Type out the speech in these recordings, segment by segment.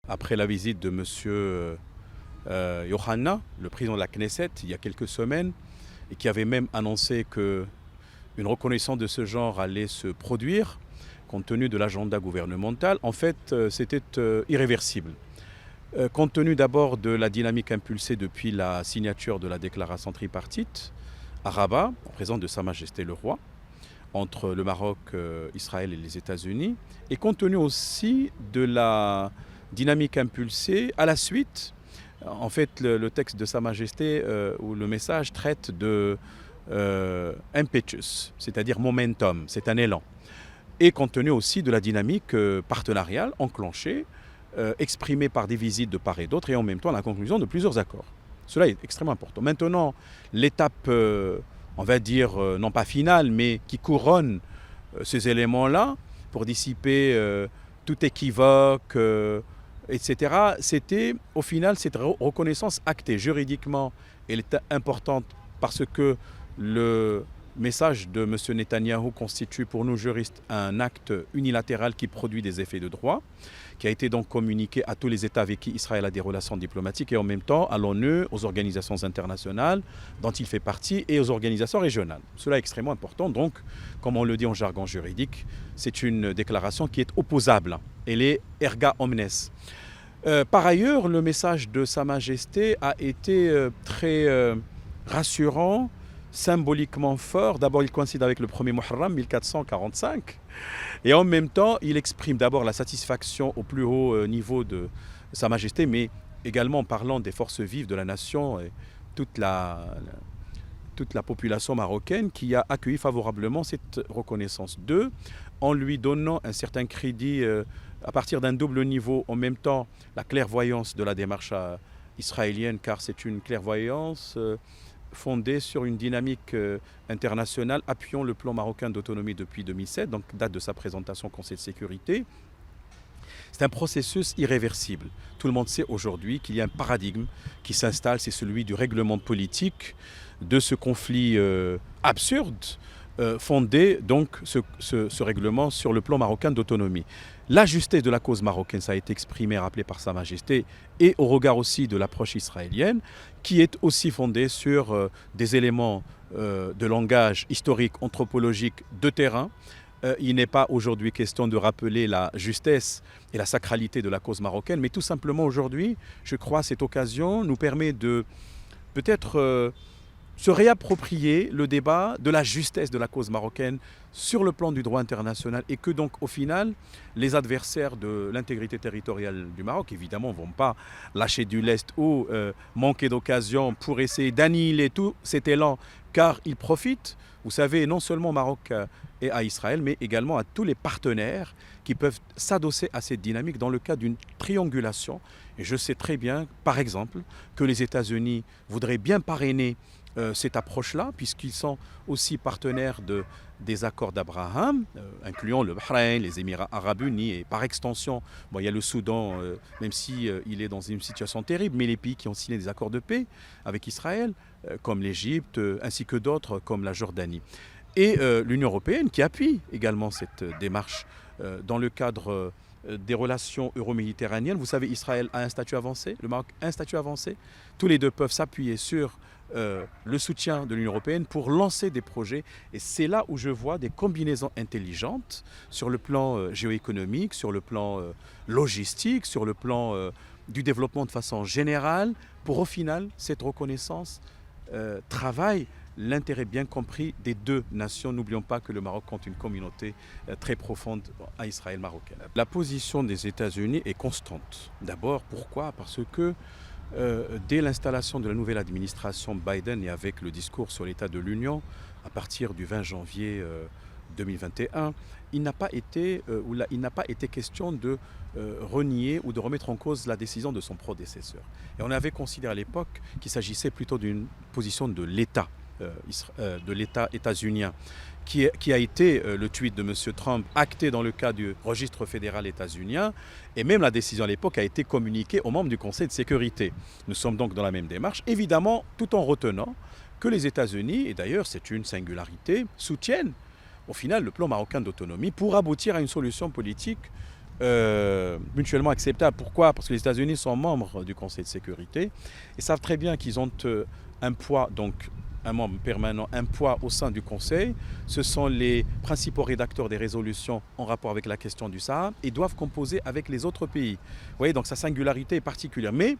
Après la visite de M. Yohanna, le président de la Knesset, il y a quelques semaines, et qui avait même annoncé qu'une reconnaissance de ce genre allait se produire, compte tenu de l'agenda gouvernemental, en fait, c'était irréversible. Compte tenu d'abord de la dynamique impulsée depuis la signature de la déclaration tripartite à Rabat, en présence de Sa Majesté le Roi, entre le Maroc, Israël et les États-Unis, et compte tenu aussi de la dynamique impulsée à la suite. En fait, le texte de Sa Majesté ou le message traite de impetus, c'est-à-dire momentum, c'est un élan. Et compte tenu aussi de la dynamique partenariale enclenchée, exprimée par des visites de part et d'autre, et en même temps la conclusion de plusieurs accords. Cela est extrêmement important. Maintenant, l'étape, on va dire, non pas finale, mais qui couronne ces éléments-là pour dissiper tout équivoque, etc. C'était au final cette reconnaissance actée juridiquement. Elle est importante parce que le message de M. Netanyahou constitue pour nous juristes un acte unilatéral qui produit des effets de droit, qui a été donc communiqué à tous les États avec qui Israël a des relations diplomatiques et en même temps à l'ONU, aux organisations internationales dont il fait partie et aux organisations régionales. Cela est extrêmement important. Donc, comme on le dit en jargon juridique, c'est une déclaration qui est opposable. Elle est erga omnes. Par ailleurs, le message de Sa Majesté a été très rassurant, symboliquement fort. D'abord, il coïncide avec le 1er Muharram 1445. Et en même temps, il exprime d'abord la satisfaction au plus haut niveau de Sa Majesté, mais également en parlant des forces vives de la nation et toute la population marocaine qui a accueilli favorablement cette reconnaissance. Deux, en lui donnant un certain crédit à partir d'un double niveau, en même temps la clairvoyance de la démarche israélienne, car c'est une clairvoyance fondée sur une dynamique internationale appuyant le plan marocain d'autonomie depuis 2007, donc date de sa présentation au Conseil de sécurité. C'est un processus irréversible. Tout le monde sait aujourd'hui qu'il y a un paradigme qui s'installe, c'est celui du règlement politique de ce conflit absurde, fondé donc ce règlement sur le plan marocain d'autonomie. La justesse de la cause marocaine, ça a été exprimé, rappelé par Sa Majesté, et au regard aussi de l'approche israélienne, qui est aussi fondée sur des éléments de langage historique, anthropologique, de terrain. Il n'est pas aujourd'hui question de rappeler la justesse et la sacralité de la cause marocaine, mais tout simplement aujourd'hui, je crois, cette occasion nous permet de peut-être se réapproprier le débat de la justesse de la cause marocaine sur le plan du droit international et que donc au final les adversaires de l'intégrité territoriale du Maroc évidemment ne vont pas lâcher du lest ou manquer d'occasion pour essayer d'annihiler tout cet élan car ils profitent, vous savez, non seulement au Maroc et à Israël mais également à tous les partenaires qui peuvent s'adosser à cette dynamique dans le cadre d'une triangulation. Et je sais très bien, par exemple, que les États-Unis voudraient bien parrainer cette approche-là, puisqu'ils sont aussi partenaires des accords d'Abraham, incluant le Bahreïn, les Émirats arabes unis, et par extension, bon, il y a le Soudan, même si il est dans une situation terrible, mais les pays qui ont signé des accords de paix avec Israël, comme l'Égypte, ainsi que d'autres, comme la Jordanie. Et l'Union européenne qui appuie également cette démarche dans le cadre des relations euro-méditerranéennes. Vous savez, Israël a un statut avancé, le Maroc a un statut avancé. Tous les deux peuvent s'appuyer sur le soutien de l'Union européenne pour lancer des projets. Et c'est là où je vois des combinaisons intelligentes sur le plan géoéconomique, sur le plan logistique, sur le plan du développement de façon générale, pour au final, cette reconnaissance travaille l'intérêt bien compris des deux nations. N'oublions pas que le Maroc compte une communauté très profonde à Israël marocaine. La position des États-Unis est constante. D'abord, pourquoi ? Parce que dès l'installation de la nouvelle administration Biden et avec le discours sur l'état de l'Union, à partir du 20 janvier 2021, il n'a pas été question de renier ou de remettre en cause la décision de son prédécesseur. Et on avait considéré à l'époque qu'il s'agissait plutôt d'une position de l'État états-unien, qui a été le tweet de M. Trump acté dans le cas du registre fédéral états-unien, et même la décision à l'époque a été communiquée aux membres du Conseil de sécurité. Nous sommes donc dans la même démarche, évidemment tout en retenant que les États-Unis, et d'ailleurs c'est une singularité, soutiennent au final le plan marocain d'autonomie pour aboutir à une solution politique mutuellement acceptable. Pourquoi? Parce que les États-Unis sont membres du Conseil de sécurité et savent très bien qu'ils ont un poids, donc un membre permanent, un poids au sein du Conseil. Ce sont les principaux rédacteurs des résolutions en rapport avec la question du Sahara et doivent composer avec les autres pays. Vous voyez, donc sa singularité est particulière. Mais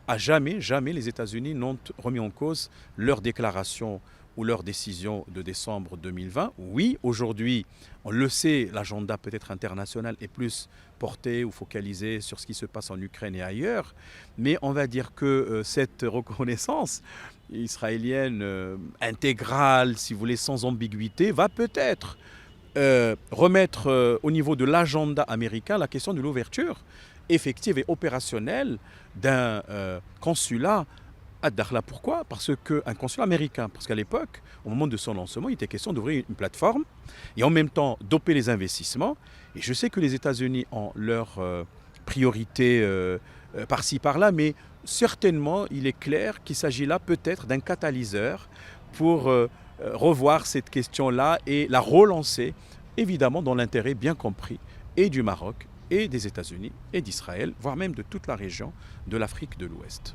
à jamais, jamais les États-Unis n'ont remis en cause leur déclaration ou leur décision de décembre 2020. Oui, aujourd'hui, on le sait, l'agenda peut-être international est plus porté ou focalisé sur ce qui se passe en Ukraine et ailleurs, mais on va dire que cette reconnaissance israélienne intégrale, si vous voulez, sans ambiguïté, va peut-être remettre au niveau de l'agenda américain la question de l'ouverture effective et opérationnelle d'un consulat à Dakhla. Pourquoi? Parce qu'un consulat américain, parce qu'à l'époque, au moment de son lancement, il était question d'ouvrir une plateforme et en même temps doper les investissements. Et je sais que les États-Unis ont leurs priorités par-ci, par-là, mais certainement, il est clair qu'il s'agit là peut-être d'un catalyseur pour revoir cette question-là et la relancer, évidemment dans l'intérêt bien compris et du Maroc et des États-Unis et d'Israël, voire même de toute la région de l'Afrique de l'Ouest.